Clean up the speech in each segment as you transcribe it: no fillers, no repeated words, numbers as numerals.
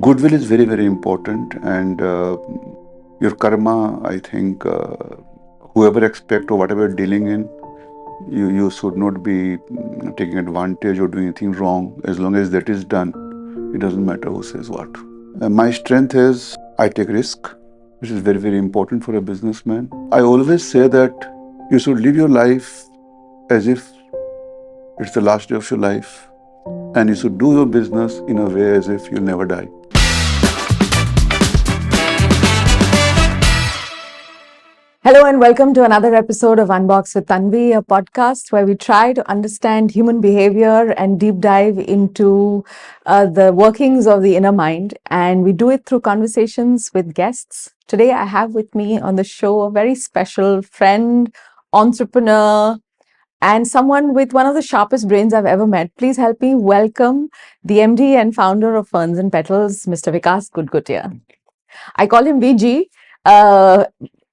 Goodwill is very, very important, and your karma, I think, whoever expect or whatever you're dealing in, you should not be taking advantage or doing anything wrong. As long as that is done, it doesn't matter who says what. My strength is I take risk, which is very, very important for a businessman. I always say that you should live your life as if it's the last day of your life, and you should do your business in a way as if you'll never die. Hello and welcome to another episode of Unbox with Tunvey, a podcast where we try to understand human behavior and deep dive into the workings of the inner mind. And we do it through conversations with guests. Today, I have with me on the show a very special friend, entrepreneur, and someone with one of the sharpest brains I've ever met. Please help me welcome the MD and founder of Ferns and Petals, Mr. Vikaas Gutgutia. I call him VG.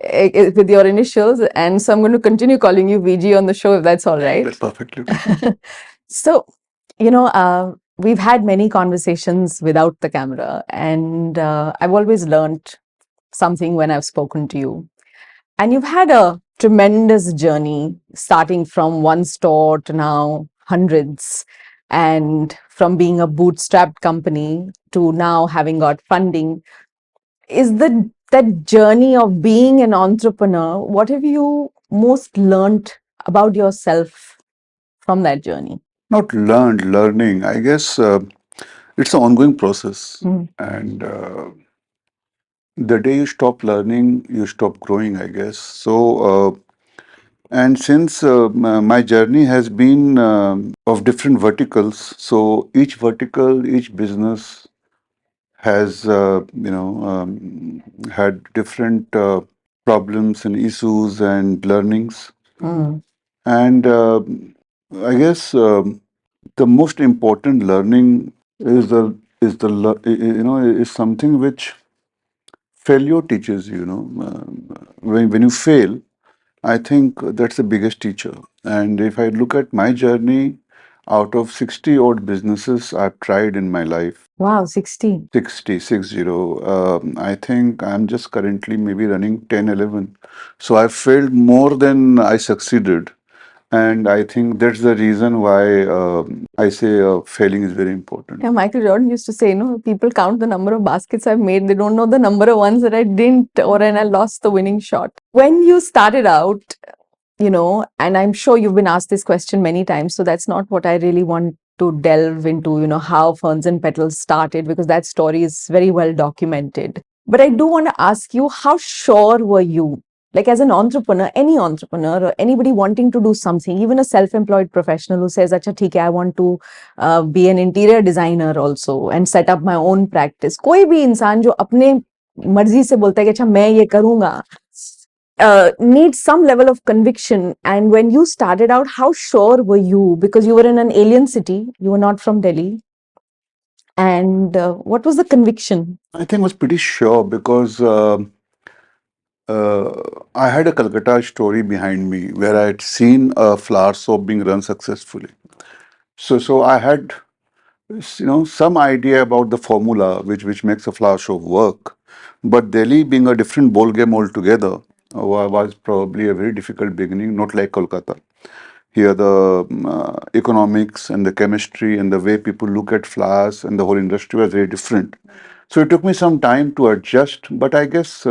With your initials, and so I'm going to continue calling you VG on the show if that's all right. That's perfectly. So, we've had many conversations without the camera, and I've always learned something when I've spoken to you. And you've had a tremendous journey, starting from one store to now hundreds, and from being a bootstrapped company to now having got funding. Is that journey of being an entrepreneur, what have you most learned about yourself from that journey? Not learned, learning. I guess it's an ongoing process. And the day you stop learning, you stop growing, I guess. And since my journey has been of different verticals, so each vertical, each business has, had different problems and issues and learnings. And I guess the most important learning is something which failure teaches you. When you fail, I think that's the biggest teacher. And if I look at my journey, out of 60 odd businesses I've tried in my life. Wow, 60. 60. I think I'm just currently maybe running 10, 11. So I failed more than I succeeded. And I think that's the reason why I say failing is very important. Yeah, Michael Jordan used to say, people count the number of baskets I've made. They don't know the number of ones that I didn't, and I lost the winning shot. When you started out, and I'm sure you've been asked this question many times, so that's not what I really want to delve into, how Ferns and Petals started, because that story is very well documented. But I do want to ask you, how sure were you? Like, as an entrepreneur, any entrepreneur or anybody wanting to do something, even a self-employed professional who says, "Acha, theek hai, I want to be an interior designer also and set up my own practice." कोई भी इंसान जो अपने मर्जी से बोलता है कि अच्छा मैं ये करूंगा, needs some level of conviction. And when you started out, how sure were you? Because you were in an alien city, you were not from Delhi. And what was the conviction? I think I was pretty sure because I had a Calcutta story behind me where I had seen a flower shop being run successfully. So I had, some idea about the formula which makes a flower shop work. But Delhi being a different ball game altogether was probably a very difficult beginning, not like Kolkata. Here the economics and the chemistry and the way people look at flowers and the whole industry was very different. So it took me some time to adjust, but I guess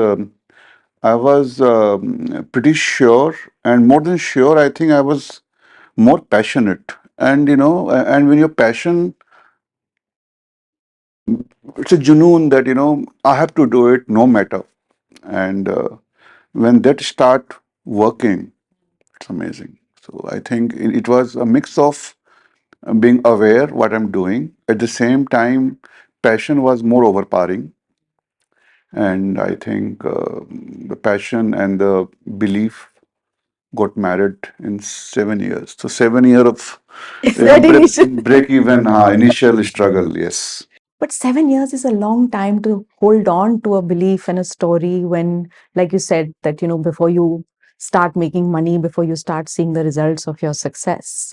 I was pretty sure, and more than sure, I think I was more passionate. And and when you're passionate, it's a junoon that I have to do it no matter. And when that start working, it's amazing. So I think it was a mix of being aware what I'm doing. At the same time, passion was more overpowering. And I think the passion and the belief got married in 7 years. So 7 years of break even, initial struggle, yes. But 7 years is a long time to hold on to a belief and a story when, like you said, that, before you start making money, before you start seeing the results of your success.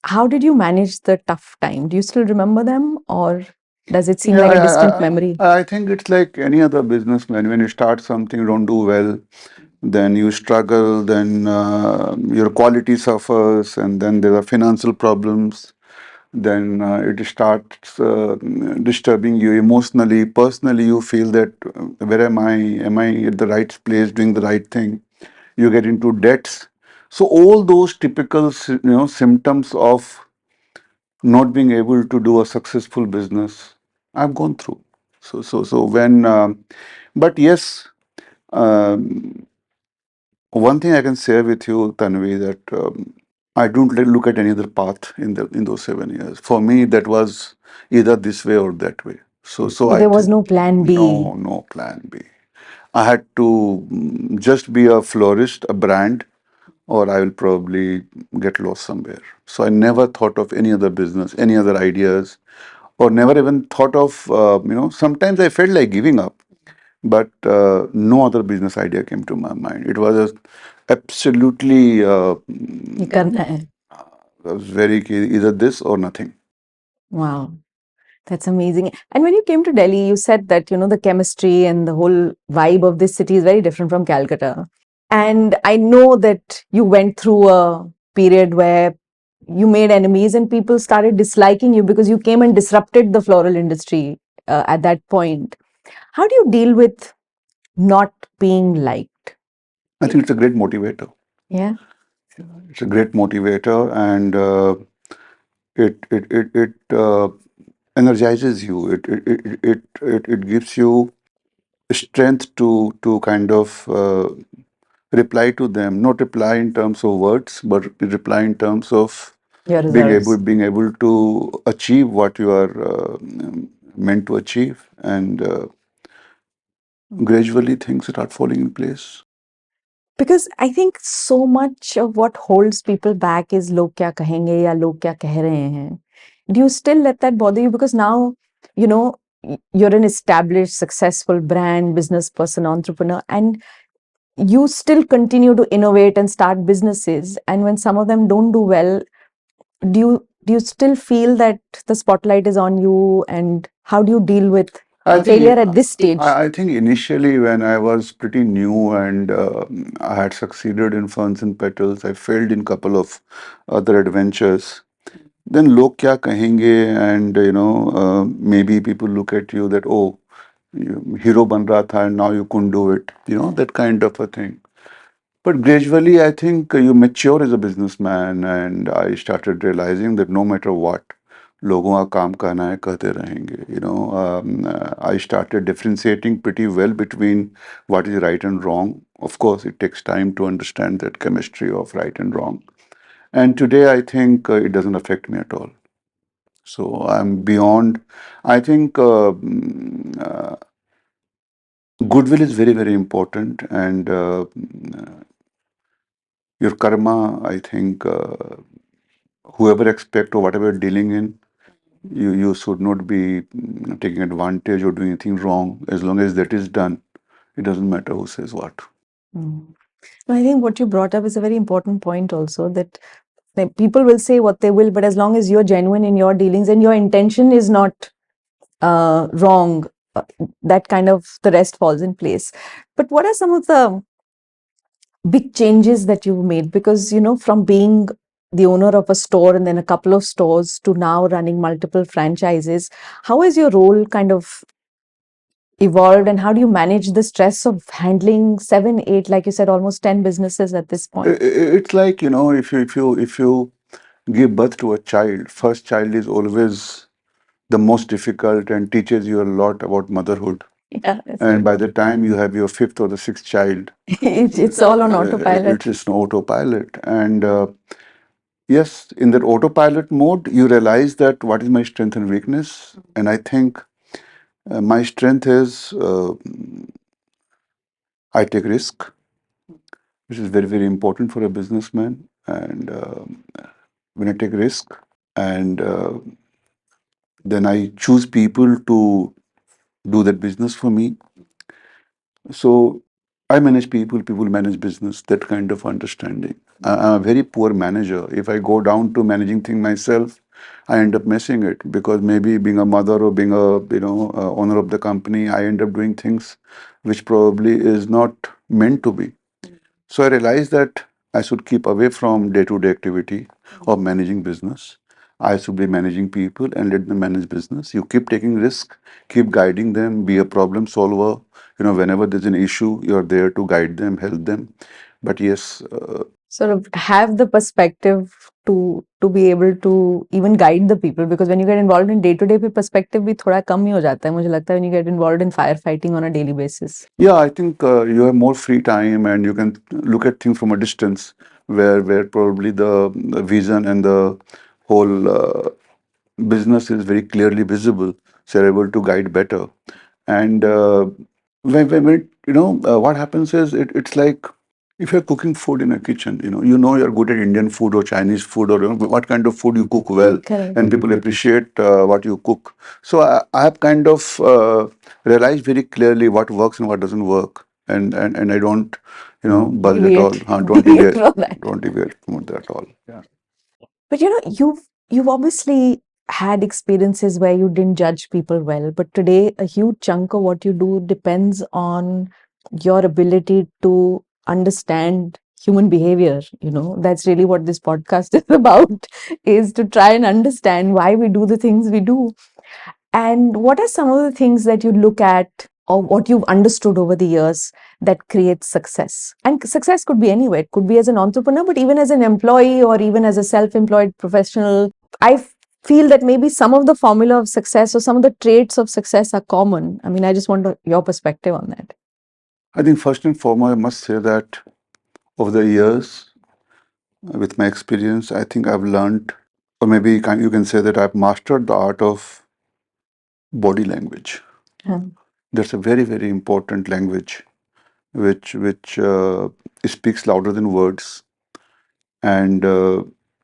How did you manage the tough time? Do you still remember them, or? Does it seem Yeah, like a distant memory? I think it's like any other businessman. When you start something, you don't do well, then you struggle, then your quality suffers, and then there are financial problems. Then it starts disturbing you emotionally, personally. You feel that where am I? Am I at the right place, doing the right thing? You get into debts. So all those typical, symptoms of not being able to do a successful business, I've gone through. So when, but yes, um, one thing I can share with you, Tanvi, that I don't look at any other path in those 7 years. For me, that was either this way or that way. So Oh, I there was think no plan B. no plan B. I had to just be a florist, a brand, or I will probably get lost somewhere. So I never thought of any other business, any other ideas, or never even thought of, sometimes I felt like giving up, but no other business idea came to my mind. It was absolutely ये करना है. was very key, either this or nothing. Wow. That's amazing. And when you came to Delhi, you said that, the chemistry and the whole vibe of this city is very different from Calcutta. And I know that you went through a period where you made enemies and people started disliking you because you came and disrupted the floral industry at that point. How do you deal with not being liked? I think it's a great motivator. Yeah. It's a great motivator, and it energizes you. It gives you strength to kind of reply to them. Not reply in terms of words, but reply in terms of Your results. being able to achieve what you are meant to achieve, and gradually things start falling in place. Because I think so much of what holds people back is log kya kahenge ya log kya keh rahe hain. Do you still let that bother you? Because now, you're an established, successful brand, business person, entrepreneur, and you still continue to innovate and start businesses. And when some of them don't do well, do you still feel that the spotlight is on you? And how do you deal with I think failure at this stage? I think initially when I was pretty new and I had succeeded in Ferns and Petals, I failed in couple of other adventures. Then log kya kahenge, and maybe people look at you that, oh, hero ban raha tha and now you couldn't do it, that kind of a thing. But gradually, I think you mature as a businessman, and I started realizing that no matter what, लोगों का काम करना है करते रहेंगे. I started differentiating pretty well between what is right and wrong. Of course, it takes time to understand that chemistry of right and wrong. And today, I think it doesn't affect me at all. So I'm beyond. I think goodwill is very, very important, and your karma, I think, whoever expect or whatever you're dealing in, you should not be taking advantage or doing anything wrong. As long as that is done, it doesn't matter who says what. Mm. I think what you brought up is a very important point also, that people will say what they will, but as long as you're genuine in your dealings and your intention is not wrong, that kind of the rest falls in place. But what are some of the big changes that you've made? Because, from being the owner of a store and then a couple of stores to now running multiple franchises, how has your role kind of evolved, and how do you manage the stress of handling 7, 8, like you said, almost 10 businesses at this point? It's like, if you give birth to a child, first child is always the most difficult and teaches you a lot about motherhood. Yeah, that's And right. by the time you have your fifth or the sixth child, It's all on autopilot. it is an autopilot. And yes, in that autopilot mode, you realize that what is my strength and weakness. And I think my strength is I take risk, which is very, very important for a businessman. And when I take risk, and then I choose people to do that business for me. So I manage people, people manage business, that kind of understanding. I'm a very poor manager. If I go down to managing things myself, I end up missing it because maybe being a mother or being a owner of the company, I end up doing things which probably is not meant to be. So I realized that I should keep away from day-to-day activity of managing business. I should be managing people and let them manage business. You keep taking risk, keep guiding them, be a problem solver. Whenever there's an issue, you're there to guide them, help them. But yes, Sort of have the perspective to be able to even guide the people, because when you get involved in day to day, perspective भी थोड़ा कम ही हो जाता है मुझे लगता है when you get involved in firefighting on a daily basis. yeah, I think you have more free time and you can look at things from a distance, where probably the vision and the whole business is very clearly visible, so you're able to guide better. And when what happens is it's like if you're cooking food in a kitchen, you're good at Indian food or Chinese food or what kind of food you cook well, Correct. and people appreciate what you cook. So I have kind of realized very clearly what works and what doesn't work, and I don't budge at all. Deviate. Don't Deviate deviate, from that. don't deviate from that at all. Yeah. But you've obviously had experiences where you didn't judge people well, but today a huge chunk of what you do depends on your ability to understand human behavior. That's really what this podcast is about, is to try and understand why we do the things we do. And what are some of the things that you look at or what you've understood over the years that creates success? And success could be anywhere. It could be as an entrepreneur, but even as an employee or even as a self-employed professional. I feel that maybe some of the formula of success or some of the traits of success are common. I mean, I just want your perspective on that. I think first and foremost, I must say that over the years, with my experience, I think I've learned, or maybe you can say that I've mastered the art of body language. Hmm. That's a very, very important language, which speaks louder than words. And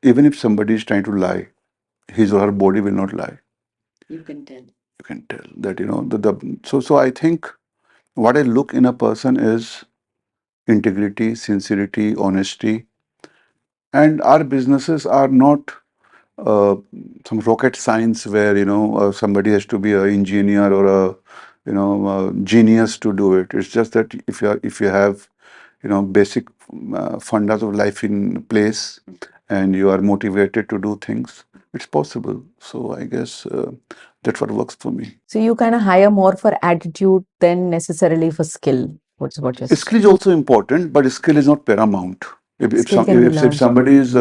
even if somebody is trying to lie, his or her body will not lie. You can tell. You can tell that so I think what I look in a person is integrity, sincerity, honesty, and our businesses are not uh, some rocket science where somebody has to be an engineer or a genius to do it. It's just that if you have basic fundas of life in place and you are motivated to do things, it's possible. So I guess that's what works for me. So you kind of hire more for attitude than necessarily for skill. What's what you're Skill is saying? also important, but skill is not paramount. Skill can be If learned. somebody's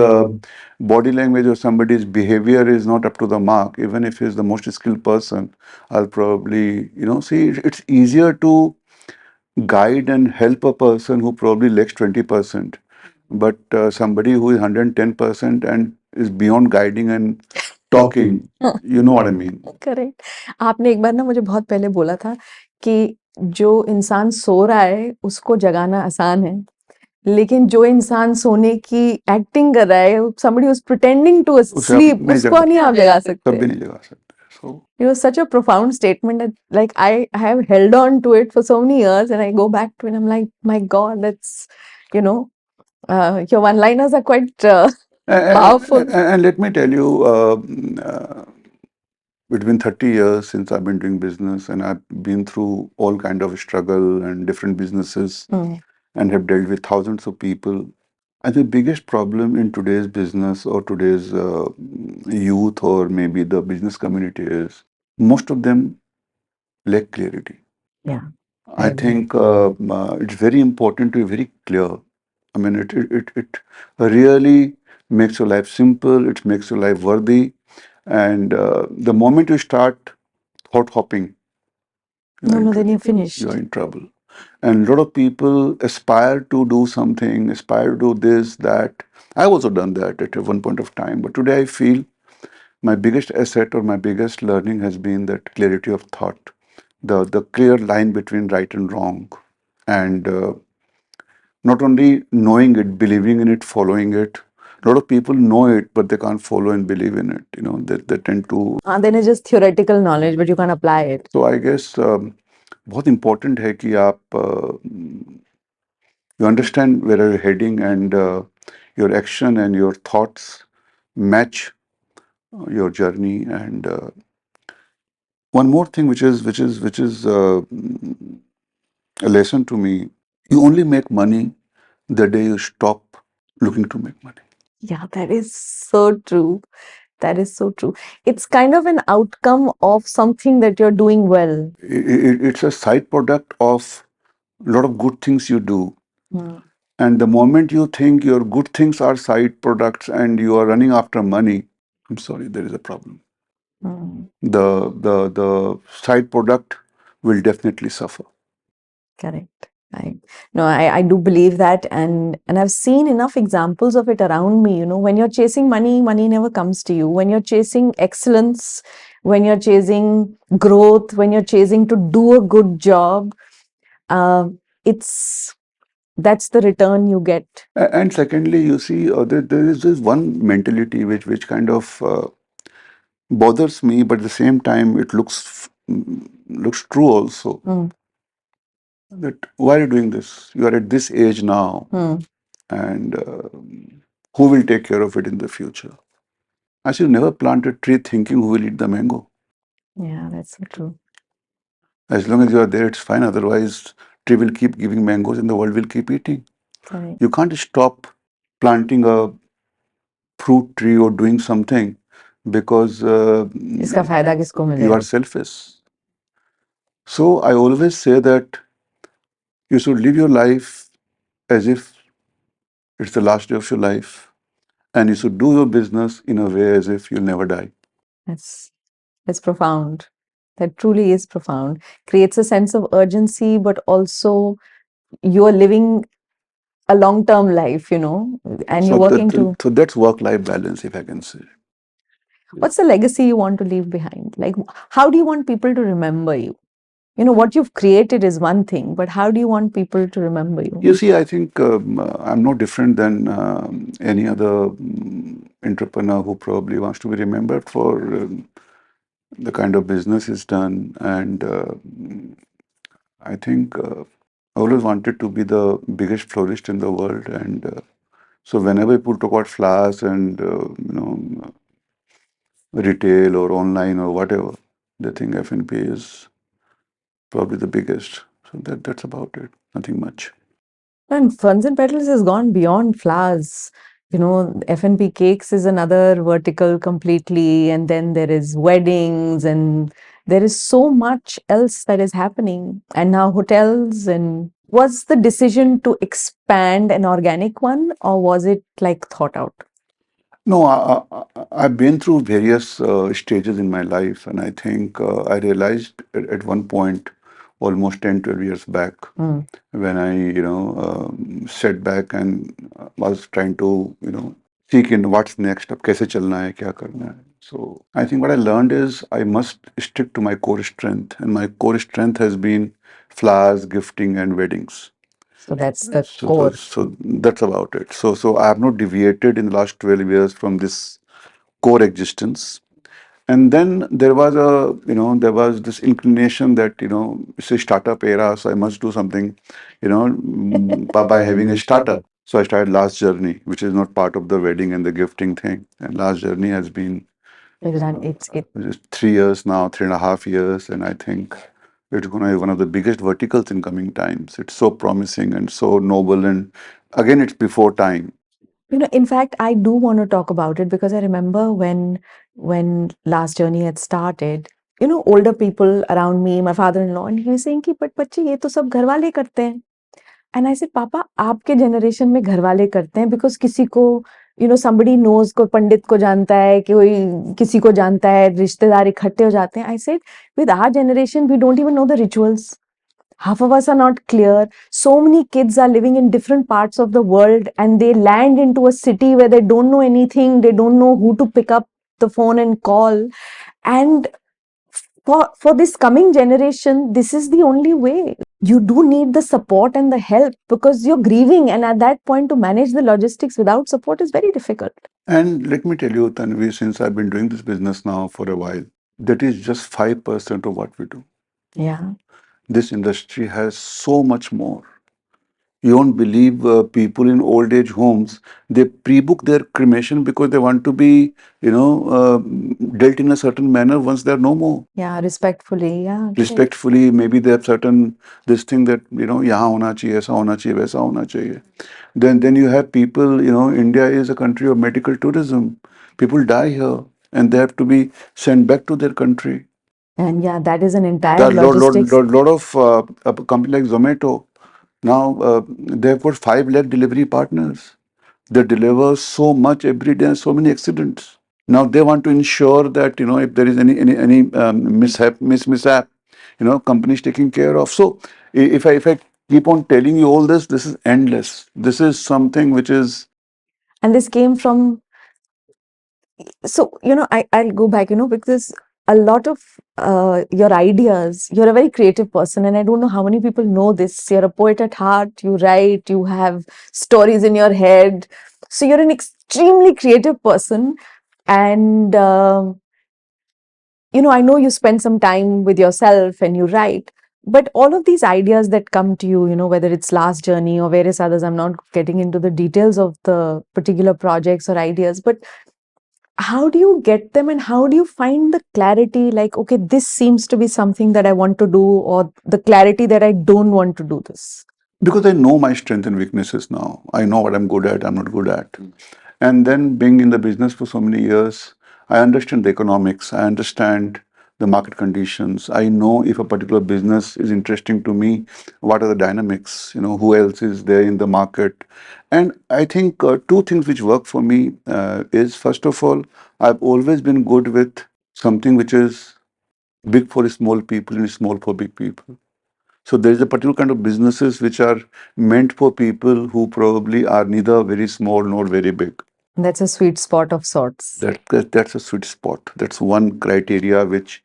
body language or somebody's behavior is not up to the mark, even if he's the most skilled person, I'll probably see it's easier to guide and help a person who probably lacks 20%, but somebody who is 110% and is beyond guiding and talking, you know what I mean. Correct. आपने एक बार ना मुझे बहुत पहले बोला था कि जो इंसान सो रहा है उसको जगाना आसान है, लेकिन जो इंसान सोने की एक्टिंग कर रहा है, somebody who's pretending to उसे आप sleep, नहीं उसको जगा नहीं आप जगा सकते. कभी नहीं जगा सकते. So It was such a profound statement that, like, I have held on to it for so many years, and I go back to it. I'm like, my God, that's, your one-liners are quite powerful. and let me tell you, between 30 years since I've been doing business, and I've been through all kind of struggle and different businesses Mm. and have dealt with thousands of people. And the biggest problem in today's business or today's youth or maybe the business community is most of them lack clarity. Yeah. I think it's very important to be very clear. I mean, it really makes your life simple. It makes your life worthy. And the moment you start thought hopping, No, then you're finished. you're in trouble. And a lot of people aspire to do something, aspire to do this, that. I've also done that at one point of time. But today I feel my biggest asset or my biggest learning has been that clarity of thought, the clear line between right and wrong. And not only knowing it, believing in it, following it. A lot of people know it, but they can't follow and believe in it. They tend to. Then it's just theoretical knowledge, but you can't apply it. So I guess बहुत important है कि आप you understand where you're heading and your action and your thoughts match your journey. And one more thing, which is a lesson to me: you only make money the day you stop looking to make money. Yeah, that is so true. That is so true. It's kind of an outcome of something that you're doing well. It's a side product of a lot of good things you do. Hmm. And the moment you think your good things are side products and you are running after money, I'm sorry, there is a problem. Hmm. The side product will definitely suffer. Correct. I do believe that, and I've seen enough examples of it around me. You know, when you're chasing money, money never comes to you. When you're chasing excellence, when you're chasing growth, when you're chasing to do a good job, uh, it's that's the return you get. And secondly, you see, there is this one mentality which kind of bothers me, but at the same time, it looks true also. Hmm. That why are you doing this? You are at this age now, Hmm. and who will take care of it in the future? I should never plant a tree thinking who will eat the mango. Yeah, that's so true. As long as you are there, it's fine. Otherwise, tree will keep giving mangoes, and the world will keep eating. Correct. You can't stop planting a fruit tree or doing something because इसका फायदा किसको you मिलेगा? are selfish. So I always say that you should live your life as if it's the last day of your life, and you should do your business in a way as if you'll never die. That's profound. That truly is profound. Creates a sense of urgency, but also you are living a long-term life, you know, and you're So working to. so that's work-life balance, if I can say. What's the legacy you want to leave behind? Like, how do you want people to remember you? You know, what you've created is one thing, but how do you want people to remember you? You see, I think I'm no different than any other entrepreneur who probably wants to be remembered for the kind of business he's done. And I think I always wanted to be the biggest florist in the world. And so whenever people talk about flowers and, retail or online or whatever, they think FNP is probably the biggest. So that's about it. Nothing much. And Ferns and Petals has gone beyond flowers. You know, FNP Cakes is another vertical completely, and then there is weddings, and there is so much else that is happening. And now hotels. And was the decision to expand an organic one, or was it like thought out? No, I've been through various stages in my life, and I think I realized at one point, almost 10, 12 years back, Mm. when I, sat back and was trying to, seek in what's next, अब कैसे चलना है, क्या करना है. So I think what I learned is I must stick to my core strength, and my core strength has been flowers, gifting, and weddings. So that's the So, core. so that's about it. So I have not deviated in the last 12 years from this core existence. And then there was this inclination that, it's a startup era, so I must do something, by having a startup. So I started Last Journey, which is not part of the wedding and the gifting thing. And Last Journey has been just 3 years now, 3.5 years, and I think it's going to be one of the biggest verticals in coming times. It's so promising and so noble, and again, it's before time. You know, in fact, I do want to talk about it because I remember when Last Journey had started, you know, older people around me, my father-in-law, and he was saying कि but बच्चे ये तो सब घर वाले करते हैं. And I said, पापा आपके जनरेशन में घर वाले करते हैं because किसी को you know somebody knows कोई पंडित को जानता है कि कोई किसी को जानता है रिश्तेदार इकट्ठे हो जाते हैं. I said with our generation we don't even know the rituals. Half of us are not clear. So many kids are living in different parts of the world and they land into a city where they don't know anything. They don't know who to pick up the phone and call. And for this coming generation, this is the only way. You do need the support and the help because you're grieving. And at that point, to manage the logistics without support is very difficult. And let me tell you, Tanvi, since I've been doing this business now for a while, that is just 5% of what we do. Yeah. This industry has so much more. You won't believe people in old age homes, they pre-book their cremation because they want to be, dealt in a certain manner once they're no more. Yeah, respectfully. Yeah, true. Respectfully, maybe they have certain this thing that, यहाँ होना चाहिए, ऐसा होना चाहिए, वैसा होना चाहिए. Then you have people, India is a country of medical tourism. People die here and they have to be sent back to their country. And yeah, that is an There entire are logistics. lot of a company like Zomato. Now they've got 5 lakh delivery partners. They deliver so much every day and so many accidents. Now they want to ensure that if there is any mishap, companies taking care of. So if I keep on telling you all this, this is endless. This is something which is. And this came from, so I'll go back, because a lot of your ideas, you're a very creative person, and I don't know how many people know this. You're a poet at heart, you write, you have stories in your head, so you're an extremely creative person. And I know you spend some time with yourself and you write, but all of these ideas that come to you, whether it's Last Journey or various others, I'm not getting into the details of the particular projects or ideas, but how do you get them, and how do you find the clarity, like, okay, this seems to be something that I want to do, or the clarity that I don't want to do this? Because I know my strengths and weaknesses now. I know what I'm good at, I'm not good at. And then being in the business for so many years, I understand the economics, I understand the market conditions. I know if a particular business is interesting to me, what are the dynamics, who else is there in the market. And I think two things which work for me is, first of all, I've always been good with something which is big for small people and small for big people. So there is a particular kind of businesses which are meant for people who probably are neither very small nor very big. That's a sweet spot of sorts. That's a sweet spot. That's one criteria which.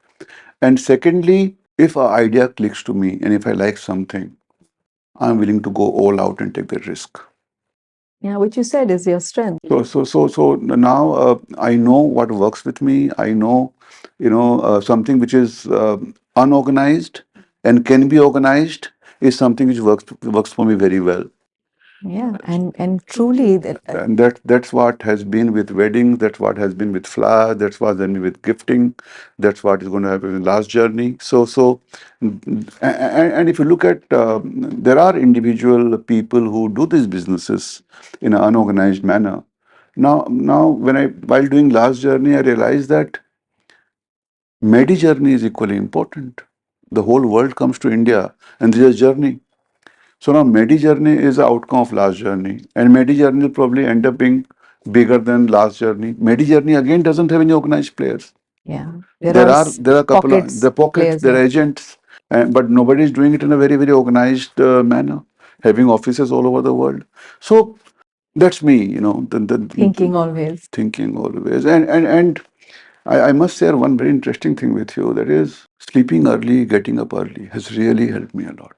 And secondly, if an idea clicks to me and if I like something, I'm willing to go all out and take that risk. Yeah, which you said is your strength. So now I know what works with me. I know, something which is unorganized and can be organized is something which works for me very well. Yeah, and truly, And that's what has been with weddings, that's what has been with flowers, that's what has been with gifting, that's what is going to happen in Last Journey. And if you look at, there are individual people who do these businesses in an unorganized manner. Now, while doing Last Journey, I realized that Medi journey is equally important. The whole world comes to India, and this is a journey. So now Medi journey is the outcome of Last Journey, and Medi journey will probably end up being bigger than Last Journey. Medi journey again doesn't have any organized players. yeah, There are a couple of pockets, the pockets, players. there are Yeah. agents, but nobody is doing it in a very very organized manner, having offices all over the world. So that's me, Thinking always. thinking always, and I must share one very interesting thing with you. That is, sleeping early, getting up early has really helped me a lot.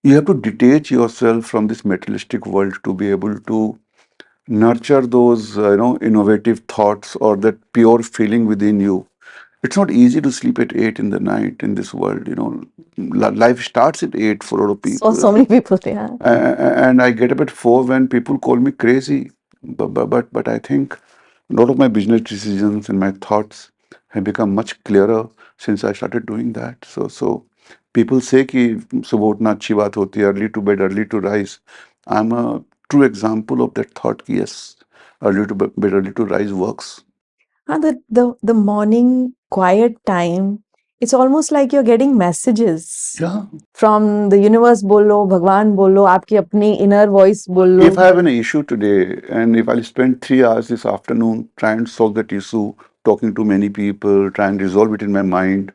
You have to detach yourself from this materialistic world to be able to nurture those innovative thoughts or that pure feeling within you. It's not easy to sleep at 8 in the night in this world. Life starts at 8 for a lot of So people. many people, yeah. And I get up at 4 when people call me crazy. But I think a lot of my business decisions and my thoughts have become much clearer since I started doing that. So people say कि सुबह उठना अच्छी बात होती है, early to bed, early to rise. I'm a true example of that thought. कि yes, early to bed, early to rise works. And the morning quiet time, it's almost like you're getting messages. Yeah. From the universe बोलो, भगवान बोलो, आपकी अपनी inner voice बोलो. If I have an issue today and if I'll spend 3 hours this afternoon trying to solve that issue, talking to many people, trying to resolve it in my mind,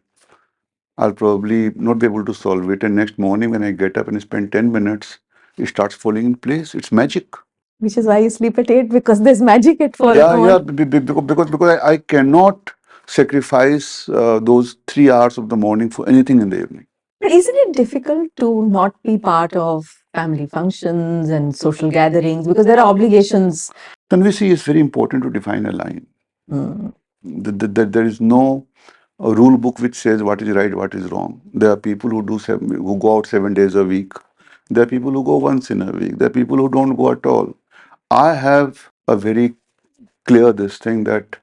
I'll probably not be able to solve it. And next morning when I get up and spend 10 minutes, it starts falling in place. It's magic. Which is why you sleep at 8, because there's magic at 4 in the Yeah, morning. because I cannot sacrifice those 3 hours of the morning for anything in the evening. But isn't it difficult to not be part of family functions and social gatherings, because there are obligations? Then we see it's very important to define a line. There is no rule book which says what is right, what is wrong. There are people who go out 7 days a week. There are people who go once in a week. There are people who don't go at all. I have a very clear this thing that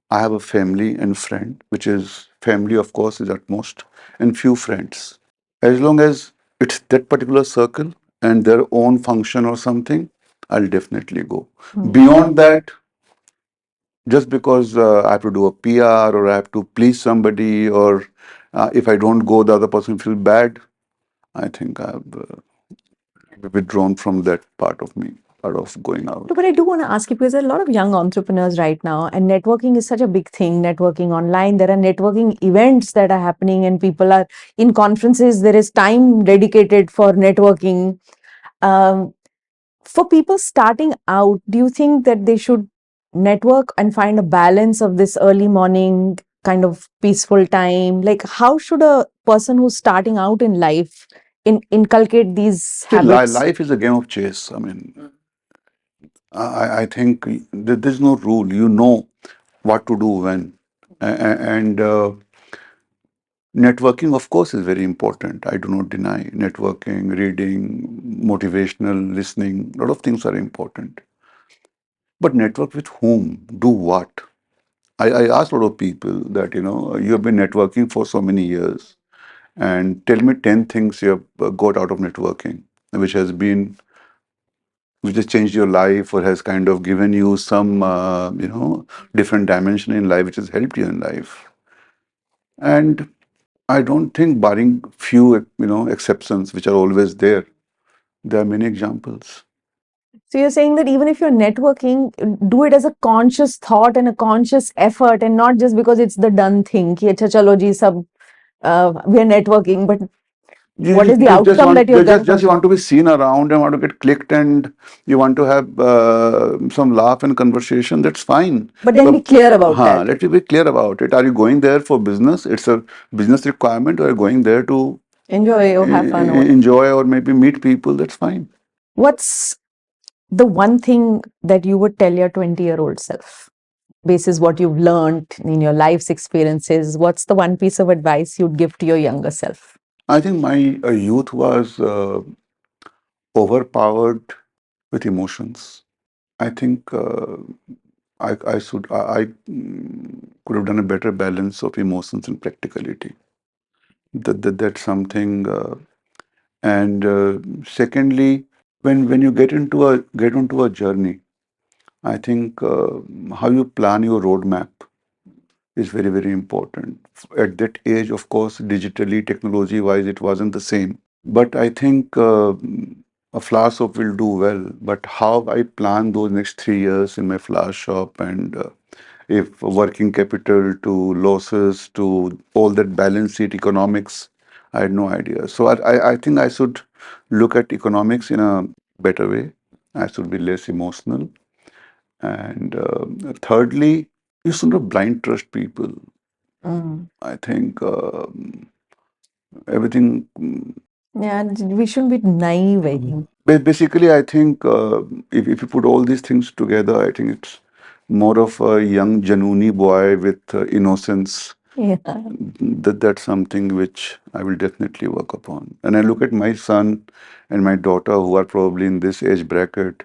I have a family and friend, which is family, of course, is at most, and few friends. As long as it's that particular circle and their own function or something, I'll definitely go. Beyond that, just because I have to do a PR or I have to please somebody, or if I don't go, the other person feels bad, I think I've withdrawn from that part of me, part of going out. No, but I do want to ask you because there are a lot of young entrepreneurs right now, and networking is such a big thing. Networking online, there are networking events that are happening, and people are in conferences. There is time dedicated for networking. Um, for people starting out, do you think that they should network and find a balance of this early morning kind of peaceful time? Like, how should a person who's starting out in life inculcate these See, habits? life is a game of chess. I mean, I think there's no rule. You know what to do when. And networking, of course, is very important. I do not deny networking, reading, motivational listening. A lot of things are important. But network with whom? Do what? I asked a lot of people that, you have been networking for so many years, and tell me 10 things you have got out of networking, which has been, which has changed your life or has kind of given you some, different dimension in life, which has helped you in life. And I don't think, barring few, exceptions, which are always there are many examples. So you're saying that even if you're networking, do it as a conscious thought and a conscious effort, and not just because it's the done thing. Ki, "Acha, chalo ji, sab, we are networking," but what is the outcome that you're going Just you want to be seen around and want to get clicked, and you want to have some laugh and conversation. That's fine. But then be clear about that. Let me be clear about it. Are you going there for business? It's a business requirement, or are you going there to Enjoy or have fun. Or enjoy or maybe meet people? That's fine. what's the one thing that you would tell your 20-year-old self? Basis what you've learned in your life's experiences, what's the one piece of advice you'd give to your younger self? I think my youth was overpowered with emotions. I think I could have done a better balance of emotions and practicality. That's something. And secondly, when you get into a journey, I think how you plan your roadmap is very, very important. At that age, of course, digitally, technology wise, it wasn't the same. But I think a flower shop will do well. But how I plan those next 3 years in my flower shop, and if working capital to losses to all that balance sheet economics, I had no idea. So I think I should look at economics in a better way. I should be less emotional. And thirdly, you should not blind trust people. I think everything. Yeah, we shouldn't be naive, I think. Basically, I think if you put all these things together, I think it's more of a young Januni boy with innocence. Yeah. That's something which I will definitely work upon. And I look at my son and my daughter, who are probably in this age bracket.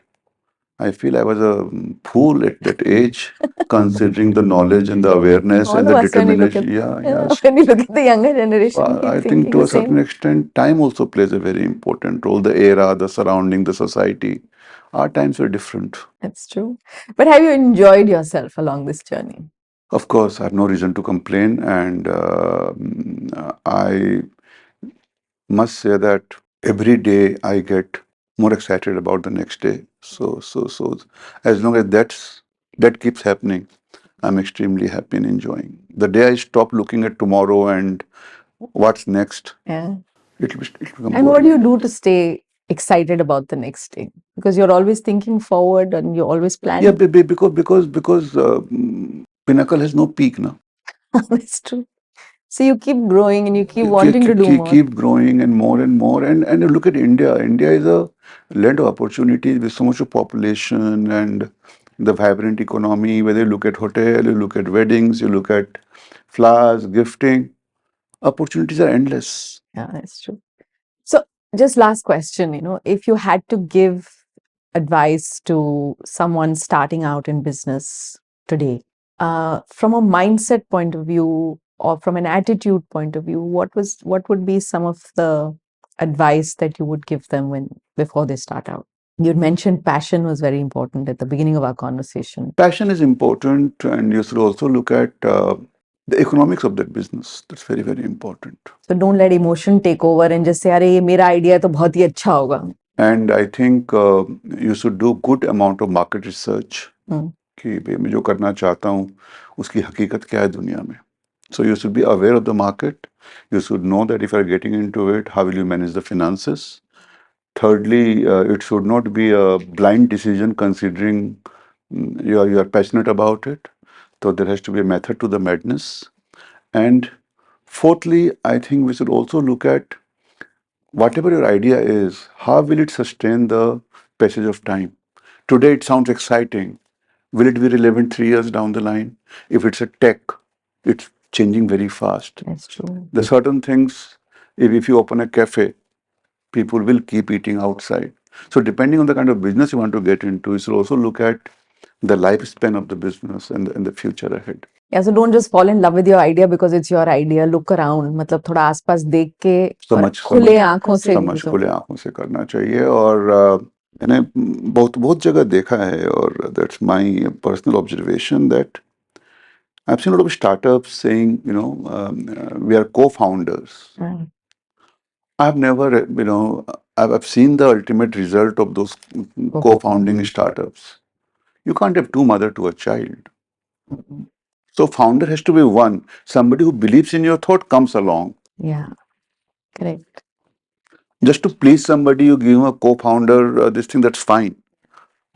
I feel I was a fool at that age, considering the knowledge and the awareness All and of the us, when you look at, determination. Yeah, yes. when you look at the younger generation, So keep I think thinking to the a certain same. extent, time also plays a very important role. The era, the surrounding, the society. Our times were different. That's true. But have you enjoyed yourself along this journey? Of course, I have no reason to complain, and I must say that every day I get more excited about the next day. So as long as that keeps happening, I'm extremely happy and enjoying. The day I stop looking at tomorrow and what's next, Yeah. it'll become And what do boring. you do to stay excited about the next day? Because you're always thinking forward and you're always Yeah, planning. because pinnacle has no peak now. That's true. So you keep growing and you keep wanting to do more. Keep growing and more and more. And you look at India. India is a land of opportunities with so much of population and the vibrant economy. Whether you look at hotel, you look at weddings, you look at flowers, gifting, opportunities are endless. Yeah, that's true. So Just last question, if you had to give advice to someone starting out in business today, from a mindset point of view or from an attitude point of view, what would be some of the advice that you would give them before they start out? You'd mentioned passion was very important at the beginning of our conversation. Passion is important, and you should also look at the economics of that business. That's very, very important. So don't let emotion take over and just say, "अरे ये मेरा idea है तो बहुत ही अच्छा होगा." And I think you should do good amount of market research कि भाई मैं जो करना चाहता हूँ उसकी हकीकत क्या है दुनिया में. So you should be aware of the market. You should know that if you are getting into it, how will you manage the finances. Thirdly, it should not be a blind decision considering you are passionate about it. So there has to be a method to the madness. And fourthly, I think we should also look at whatever your idea is, how will it sustain the passage of time? Today it sounds exciting. Will it be relevant 3 years down the line? If it's a tech, it's changing very fast. That's true. The certain things, if you open a cafe, people will keep eating outside. So depending on the kind of business you want to get into, you should also look at the lifespan of the business and the future ahead. Yeah, so don't just fall in love with your idea because it's your idea. Look around, मतलब थोड़ा आसपास देख के और खुले आंखों से समझ खुले आंखों से करना चाहिए. और मैंने बहुत जगह देखा है, और that's my personal observation that I've seen a lot of startups saying, we are co-founders. I've never, I've seen the ultimate result of those co-founding startups. You can't have two mother to a child. So founder has to be one. Somebody who believes in your thought comes along. Yeah, correct. Just to please somebody, you give him a co-founder, this thing, that's fine.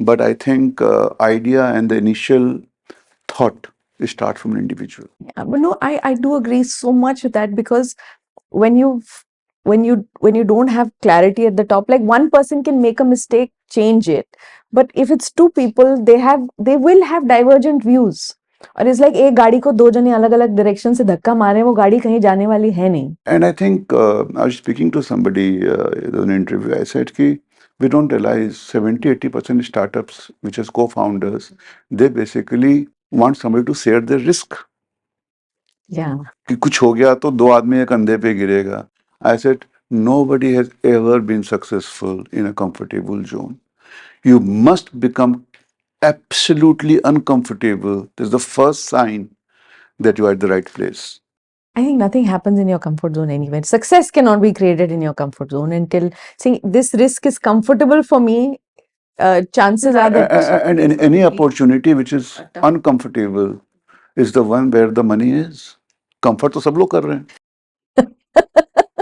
But I think idea and the initial thought start from an individual. Yeah, but no, I do agree so much with that, because when you don't have clarity at the top, like one person can make a mistake, change it, but if it's two people, they will have divergent views. और it's like एक गाड़ी को दो जने अलग अलग direction से धक्का मारे, वो गाड़ी कहीं जाने वाली है नहीं. And I think I was speaking to somebody in an interview. I said कि we don't realize 70-80% startups which as co-founders, they basically want somebody to share their risk. Yeah. कि कुछ हो गया तो दो आदमी एक कंधे पे गिरेगा. I said nobody has ever been successful in a comfortable zone. You must become absolutely uncomfortable. This is the first sign that you are at the right place. I think nothing happens in your comfort zone anyway. Success cannot be created in your comfort zone until saying this risk is comfortable for me. Chances are that And any opportunity which is uncomfortable is the one where the money is. Comfort तो सब लोग कर रहे हैं.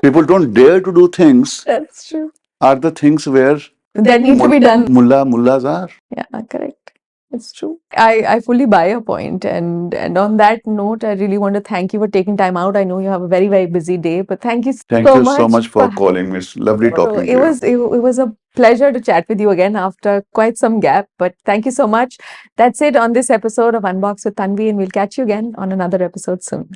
People don't dare to do things. That's true. Are the things where that need to be done. Mullahs are. Yeah, correct. It's true. I fully buy your point. And on that note, I really want to thank you for taking time out. I know you have a very, very busy day, but thank you so much for calling me. It's lovely talking to you. It was a pleasure to chat with you again after quite some gap, but thank you so much. That's it on this episode of Unbox with Tunvey, and we'll catch you again on another episode soon.